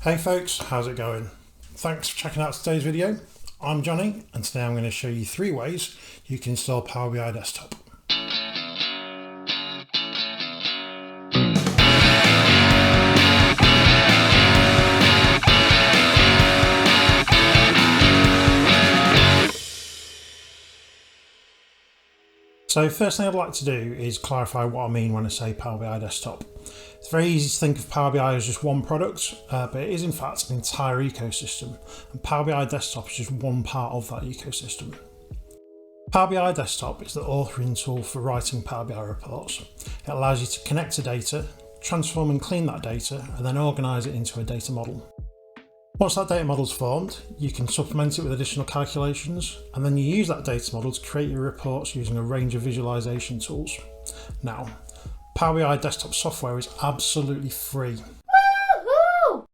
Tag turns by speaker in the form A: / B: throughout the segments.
A: Hey folks, how's it going? Thanks for checking out today's video. I'm Johnny and today I'm going to show you 3 ways you can install Power BI Desktop. So first thing I'd like to do is clarify what I mean when I say Power BI Desktop. It's very easy to think of Power BI as just one product, but it is in fact an entire ecosystem, and Power BI Desktop is just one part of that ecosystem. Power BI Desktop is the authoring tool for writing Power BI reports. It allows you to connect to data, transform and clean that data, and then organise it into a data model. Once that data model is formed, you can supplement it with additional calculations, and then you use that data model to create your reports using a range of visualization tools. Now, Power BI Desktop software is absolutely free. Woo-hoo!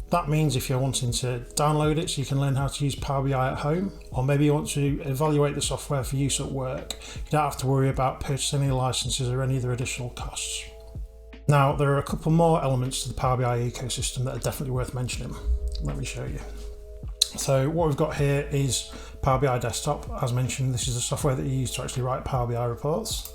A: That means if you're wanting to download it so you can learn how to use Power BI at home, or maybe you want to evaluate the software for use at work, you don't have to worry about purchasing any licenses or any other additional costs. Now, there are a couple more elements to the Power BI ecosystem that are definitely worth mentioning. Let me show you. So what we've got here is Power BI Desktop. As mentioned, this is the software that you use to actually write Power BI reports.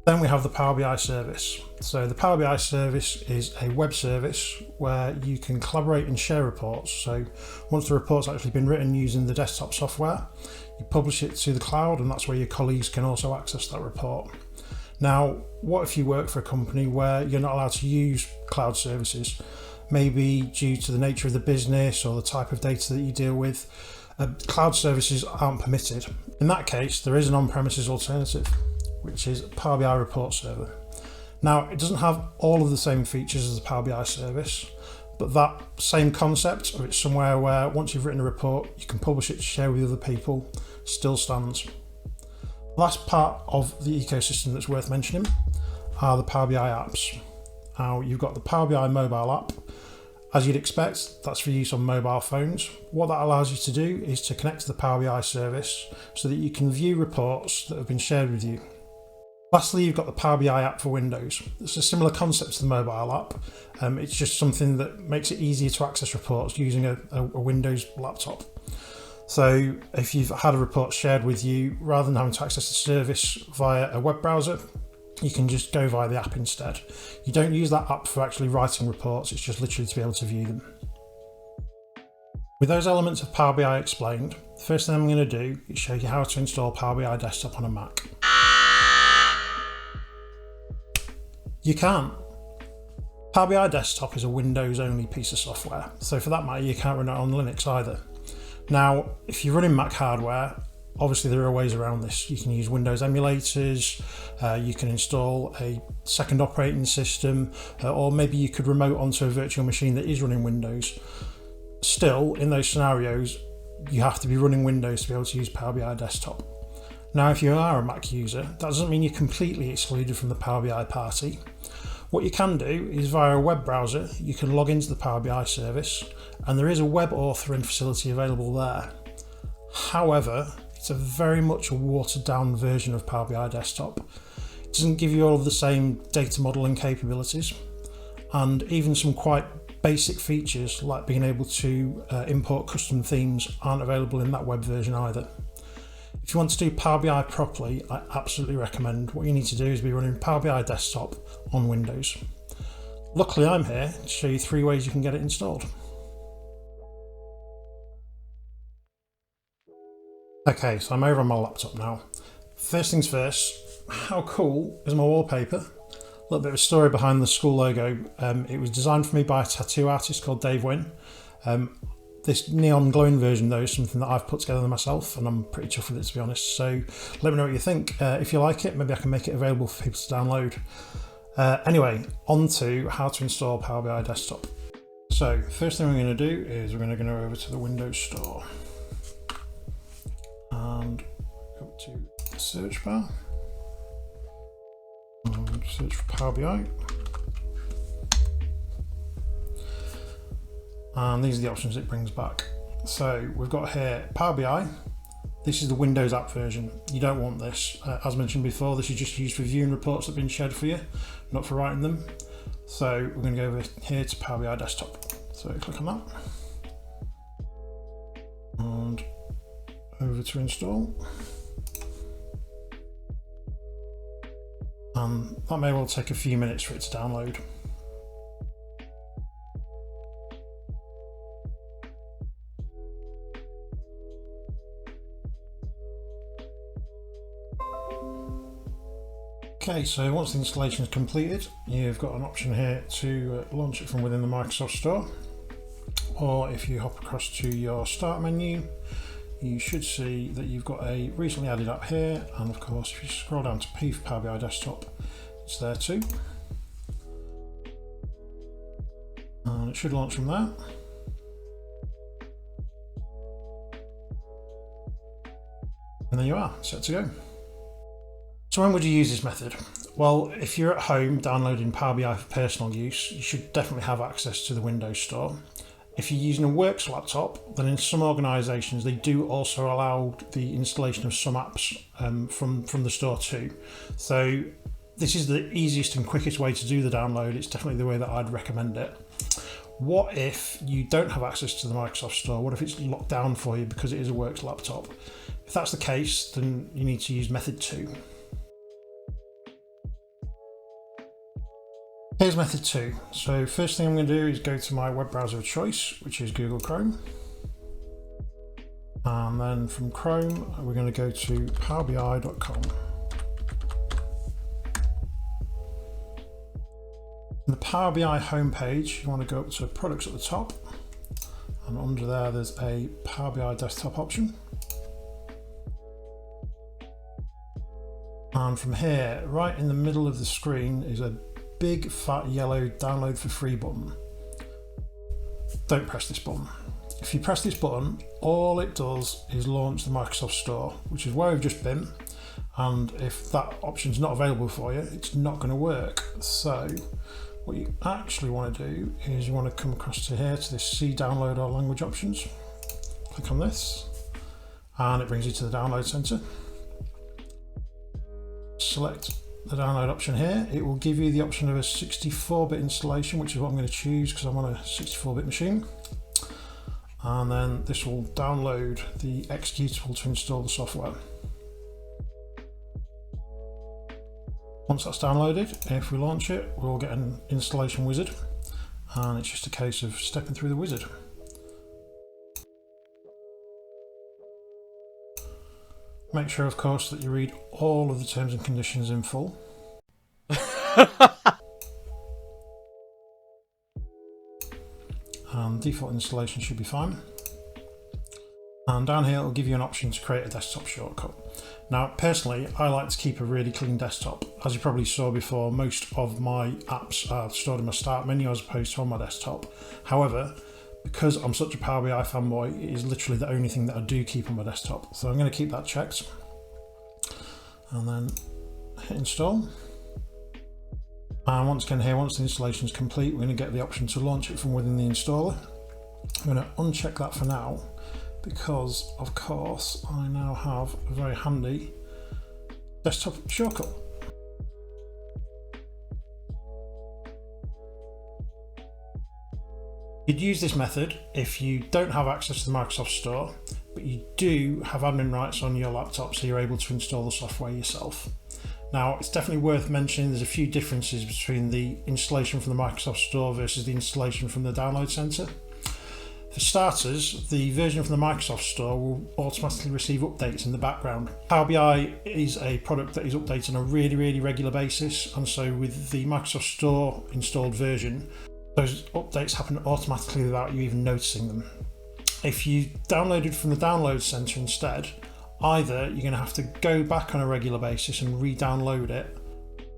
A: Then we have the Power BI service. So the Power BI service is a web service where you can collaborate and share reports. So once the report's actually been written using the desktop software, you publish it to the cloud, and that's where your colleagues can also access that report. Now, what if you work for a company where you're not allowed to use cloud services? Maybe due to the nature of the business or the type of data that you deal with, cloud services aren't permitted. In that case, there is an on-premises alternative, which is Power BI Report Server. Now, it doesn't have all of the same features as the Power BI service, but that same concept of it's somewhere where once you've written a report, you can publish it to share with other people still stands. The last part of the ecosystem that's worth mentioning are the Power BI apps. Now, you've got the Power BI mobile app. As you'd expect, that's for use on mobile phones. What that allows you to do is to connect to the Power BI service so that you can view reports that have been shared with you. Lastly, you've got the Power BI app for Windows. It's a similar concept to the mobile app. It's just something that makes it easier to access reports using a Windows laptop. So if you've had a report shared with you, rather than having to access the service via a web browser, you can just go via the app instead. You don't use that app for actually writing reports, it's just literally to be able to view them. With those elements of Power BI explained, the first thing I'm going to do is show you how to install Power BI Desktop on a Mac. You can. Power BI Desktop is a Windows-only piece of software, so for that matter you can't run it on Linux either. Now, if you're running Mac hardware, obviously there are ways around this. You can use Windows emulators, you can install a second operating system, or maybe you could remote onto a virtual machine that is running Windows. Still, in those scenarios, you have to be running Windows to be able to use Power BI Desktop. Now, if you are a Mac user, that doesn't mean you're completely excluded from the Power BI party. What you can do is via a web browser, you can log into the Power BI service, and there is a web authoring facility available there. However, it's a very much a watered down version of Power BI Desktop. It doesn't give you all of the same data modeling capabilities, and even some quite basic features like being able to import custom themes aren't available in that web version either. If you want to do Power BI properly, I absolutely recommend what you need to do is be running Power BI Desktop on Windows. Luckily, I'm here to show you 3 ways you can get it installed. Okay, so I'm over on my laptop now. First things first, how cool is my wallpaper? A little bit of a story behind the school logo. It was designed for me by a tattoo artist called Dave Wynn. This neon glowing version though is something that I've put together myself, and I'm pretty chuffed with it, to be honest. So let me know what you think. If you like it, maybe I can make it available for people to download. Anyway, on to how to install Power BI Desktop. So first thing we're going to do is we're going to go over to the Windows Store and go to the search bar and search for Power BI. And these are the options it brings back. So we've got here Power BI. This is the Windows app version. You don't want this. As mentioned before, this is just used for viewing reports that have been shared for you, not for writing them. So we're going to go over here to Power BI Desktop. So click on that and over to install. And that may well take a few minutes for it to download. Okay, so once the installation is completed, you've got an option here to launch it from within the Microsoft Store, or if you hop across to your Start menu, you should see that you've got a recently added app here, and of course if you scroll down to P for Power BI Desktop, it's there too. And it should launch from there. And there you are, set to go. So when would you use this method? Well, if you're at home downloading Power BI for personal use, you should definitely have access to the Windows Store. If you're using a works laptop, then in some organisations they do also allow the installation of some apps from the store too. So this is the easiest and quickest way to do the download. It's definitely the way that I'd recommend it. What if you don't have access to the Microsoft Store? What if it's locked down for you because it is a works laptop? If that's the case, then you need to use method 2. Here's method 2. So first thing I'm going to do is go to my web browser of choice, which is Google Chrome. And then from Chrome, we're going to go to powerbi.com. In the Power BI homepage, you want to go up to Products at the top, and under there there's a Power BI Desktop option. And from here, right in the middle of the screen is a big fat yellow download for free button. Don't press this button. If you press this button, all it does is launch the Microsoft Store, which is where we've just been. And if that option's not available for you, it's not going to work. So what you actually want to do is you want to come across to here to this See Download or Language options. Click on this and it brings you to the download center. Select the download option here. It will give you the option of a 64-bit installation, which is what I'm going to choose because I'm on a 64-bit machine. And then this will download the executable to install the software. Once that's downloaded, if we launch it, we'll get an installation wizard, and it's just a case of stepping through the wizard. Make sure, of course, that you read all of the terms and conditions in full. And default installation should be fine. And down here, it'll give you an option to create a desktop shortcut. Now, personally, I like to keep a really clean desktop. As you probably saw before, most of my apps are stored in my Start menu as opposed to on my desktop. However, because I'm such a Power BI fanboy, it is literally the only thing that I do keep on my desktop. So I'm going to keep that checked. And then hit install. And once again here, once the installation is complete, we're going to get the option to launch it from within the installer. I'm going to uncheck that for now because, of course, I now have a very handy desktop shortcut. You'd use this method if you don't have access to the Microsoft Store, but you do have admin rights on your laptop, so you're able to install the software yourself. Now, it's definitely worth mentioning there's a few differences between the installation from the Microsoft Store versus the installation from the download center. For starters, the version from the Microsoft Store will automatically receive updates in the background. Power BI is a product that is updated on a really regular basis, and so with the Microsoft Store installed version, those updates happen automatically without you even noticing them. If you downloaded from the download center instead, either you're going to have to go back on a regular basis and re-download it.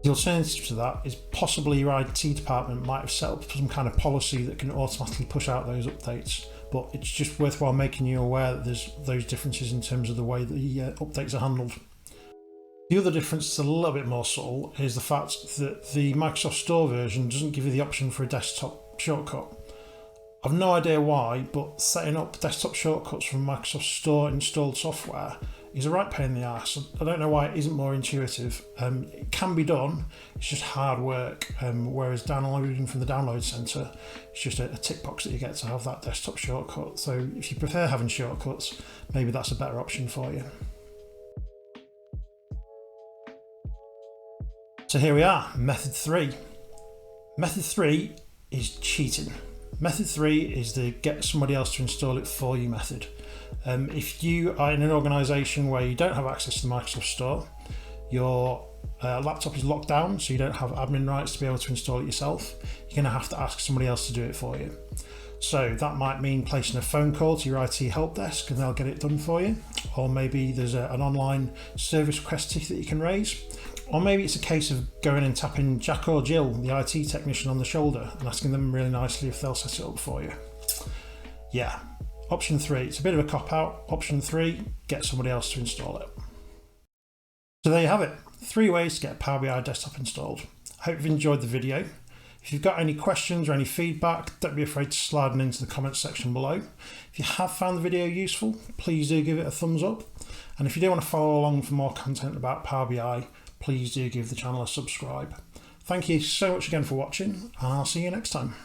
A: The alternative to that is possibly your IT department might have set up some kind of policy that can automatically push out those updates, but it's just worthwhile making you aware that there's those differences in terms of the way the updates are handled. The other difference that's a little bit more subtle is the fact that the Microsoft Store version doesn't give you the option for a desktop shortcut. I've no idea why, but setting up desktop shortcuts from Microsoft Store installed software is a right pain in the ass. I don't know why it isn't more intuitive. It can be done, it's just hard work. Whereas downloading from the download centre, it's just a tick box that you get to have that desktop shortcut. So if you prefer having shortcuts, maybe that's a better option for you. So here we are, method 3. Method 3 is cheating. Method 3 is the get somebody else to install it for you method. If you are in an organisation where you don't have access to the Microsoft Store, your laptop is locked down, so you don't have admin rights to be able to install it yourself, you're going to have to ask somebody else to do it for you. So that might mean placing a phone call to your IT help desk and they'll get it done for you. Or maybe there's an online service request ticket that you can raise. Or maybe it's a case of going and tapping Jack or Jill, the IT technician, on the shoulder and asking them really nicely if they'll set it up for you. Yeah, option 3, it's a bit of a cop-out. Option 3, get somebody else to install it. So there you have it, 3 ways to get Power BI Desktop installed. I hope you've enjoyed the video. If you've got any questions or any feedback, don't be afraid to slide them into the comments section below. If you have found the video useful, please do give it a thumbs up. And if you do want to follow along for more content about Power BI, please do give the channel a subscribe. Thank you so much again for watching, and I'll see you next time.